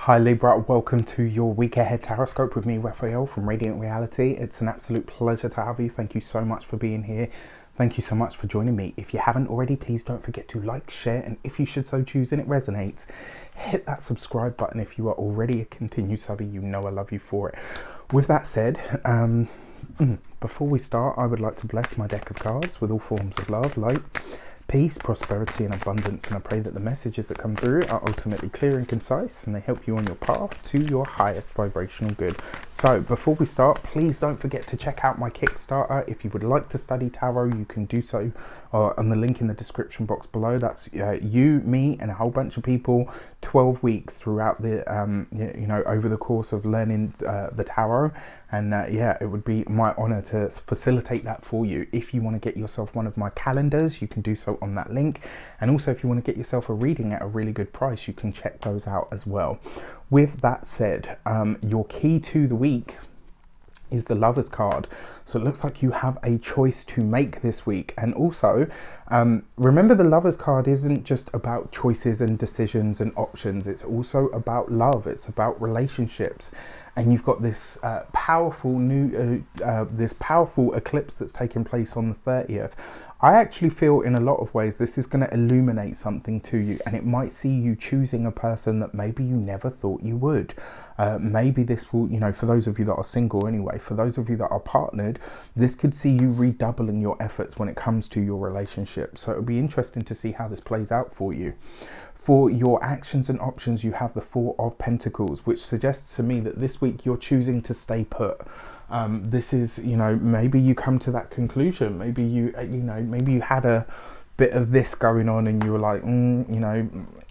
Hi Libra, welcome to your week ahead tarot with me, Raphael from Radiant Reality. It's an absolute pleasure to have you. Thank you so much for being here. Thank you so much for joining me. If you haven't already, please don't forget to like, share, and if you should so choose and it resonates, hit that subscribe button. If you are already a continued subby, you know I love you for it. With that said, before we start, I would like to bless my deck of cards with all forms of love, light, peace, prosperity and abundance, and I pray that the messages that come through are ultimately clear and concise and they help you on your path to your highest vibrational good. So before we start, please don't forget to check out my Kickstarter. If you would like to study tarot, you can do so on the link in the description box below. That's you, me and a whole bunch of people, 12 weeks throughout the over the course of learning the tarot. And yeah, it would be my honor to facilitate that for you. If you want to get yourself one of my calendars, you can do so on that link. And also if you want to get yourself a reading at a really good price, you can check those out as well. With that said, your key to the week is the Lovers card. So it looks like you have a choice to make this week. And also remember, the Lovers card isn't just about choices and decisions and options. It's also about love. It's about relationships. And you've got this powerful eclipse that's taking place on the 30th. I actually feel in a lot of ways this is going to illuminate something to you, and it might see you choosing a person that maybe you never thought you would. Maybe this will, for those of you that are single anyway, for those of you that are partnered, this could see you redoubling your efforts when it comes to your relationship. So it'll be interesting to see how this plays out for you. For your actions and options, you have the Four of Pentacles, which suggests to me that this week you're choosing to stay put. This is, maybe you come to that conclusion. Maybe maybe you had a bit of this going on and you were like, and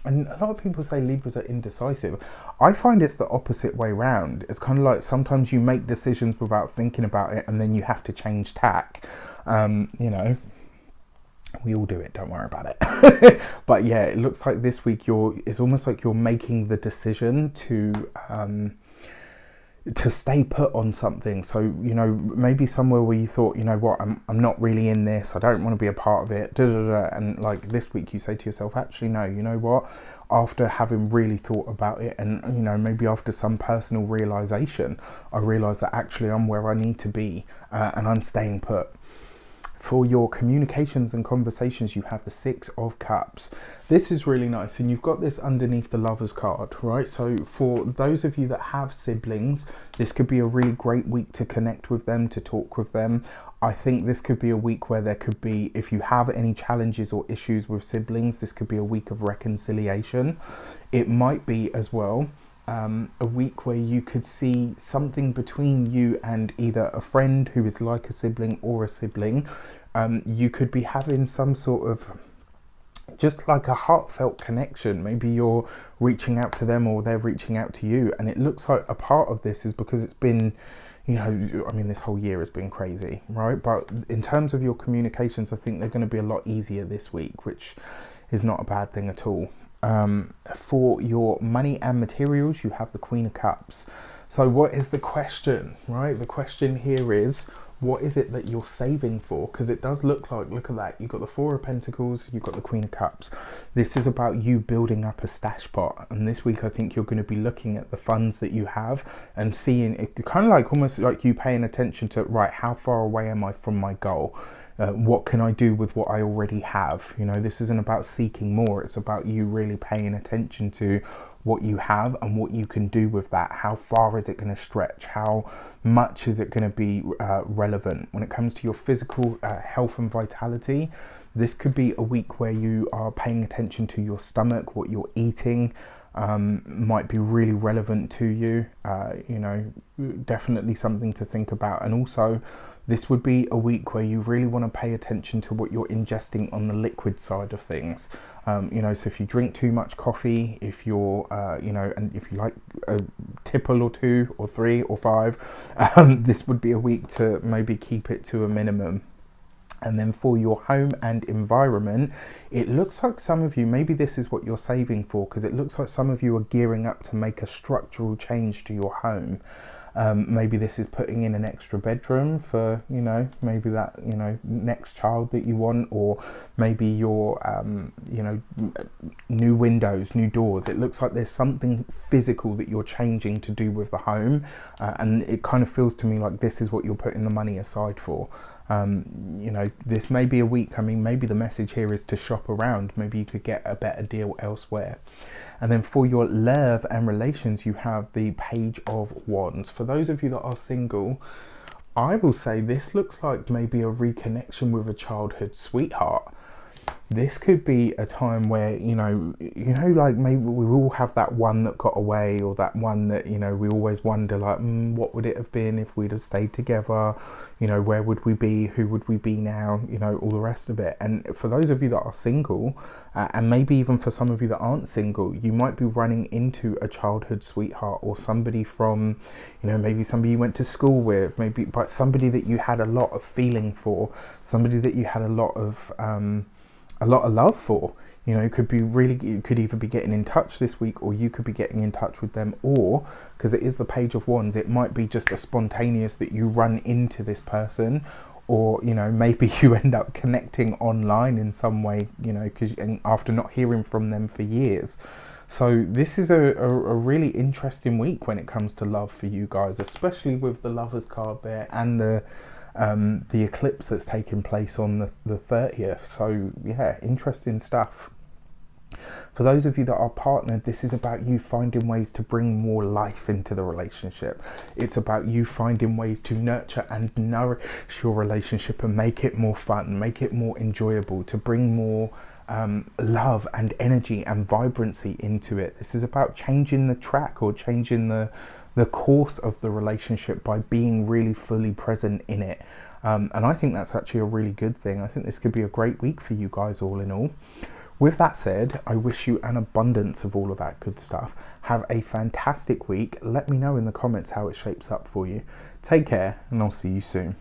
a lot of people say Libras are indecisive. I find it's the opposite way round. It's kind of like sometimes you make decisions without thinking about it and then you have to change tack. We all do it, don't worry about it. But yeah, it looks like this week it's almost like you're making the decision to stay put on something. So maybe somewhere where you thought, I'm not really in this, I don't want to be a part of it, and like this week you say to yourself, actually no, you know what, after having really thought about it and maybe after some personal realization, I realize that actually I'm where I need to be, and I'm staying put. For your communications and conversations, you have the Six of Cups. This is really nice, and you've got this underneath the Lovers card, right? So for those of you that have siblings, this could be a really great week to connect with them, to talk with them. I think this could be a week where there could be, if you have any challenges or issues with siblings, this could be a week of reconciliation. It might be as well a week where you could see something between you and either a friend who is like a sibling or a sibling. You could be having some sort of just like a heartfelt connection. Maybe you're reaching out to them or they're reaching out to you, and it looks like a part of this is because it's been, this whole year has been crazy, right? But in terms of your communications, I think they're going to be a lot easier this week, which is not a bad thing at all. For your money and materials, you have the Queen of Cups. So what is the question, right? The question here is, what is it that you're saving for? Because it does look like, look at that, you've got the Four of Pentacles, you've got the Queen of Cups. This is about you building up a stash pot, and this week I think you're going to be looking at the funds that you have and seeing it, kind of like almost like you paying attention to, right, how far away am I from my goal? What can I do with what I already have? This isn't about seeking more. It's about you really paying attention to what you have and what you can do with that. How far is it going to stretch? How much is it going to be relevant? When it comes to your physical health and vitality, this could be a week where you are paying attention to your stomach, what you're eating. Might be really relevant to you, definitely something to think about. And also this would be a week where you really want to pay attention to what you're ingesting on the liquid side of things. So if you drink too much coffee, if you're and if you like a tipple or two or three or five, this would be a week to maybe keep it to a minimum. And then for your home and environment, it looks like some of you, maybe this is what you're saving for, because it looks like some of you are gearing up to make a structural change to your home. Maybe this is putting in an extra bedroom for, you know, maybe that, you know, next child that you want, or maybe your, you know, new windows, new doors. It looks like there's something physical that you're changing to do with the home, and it kind of feels to me like this is what you're putting the money aside for. You know, this may be a week, I mean, maybe the message here is to shop around. Maybe you could get a better deal elsewhere. And then for your love and relations, you have the Page of Wands. For those of you that are single, I will say this looks like maybe a reconnection with a childhood sweetheart. This could be a time where, you know, like maybe we all have that one that got away, or that one that, you know, we always wonder like, what would it have been if we'd have stayed together? You know, where would we be? Who would we be now? You know, all the rest of it. And for those of you that are single, and maybe even for some of you that aren't single, you might be running into a childhood sweetheart, or somebody from, you know, maybe somebody you went to school with, maybe, but somebody that you had a lot of feeling for, somebody that you had a lot of love for. You know, could be really, you could either be getting in touch this week, or you could be getting in touch with them, or because it is the Page of Wands, it might be just a spontaneous that you run into this person, or, you know, maybe you end up connecting online in some way, you know, because after not hearing from them for years. So this is a really interesting week when it comes to love for you guys, especially with the Lovers card there, and the eclipse that's taking place on the 30th. So yeah, interesting stuff. For those of you that are partnered, this is about you finding ways to bring more life into the relationship. It's about you finding ways to nurture and nourish your relationship and make it more fun, make it more enjoyable, to bring more love and energy and vibrancy into it. This is about changing the track, or changing the course of the relationship by being really fully present in it. And I think that's actually a really good thing. I think this could be a great week for you guys all in all. With that said, I wish you an abundance of all of that good stuff. Have a fantastic week. Let me know in the comments how it shapes up for you. Take care, and I'll see you soon.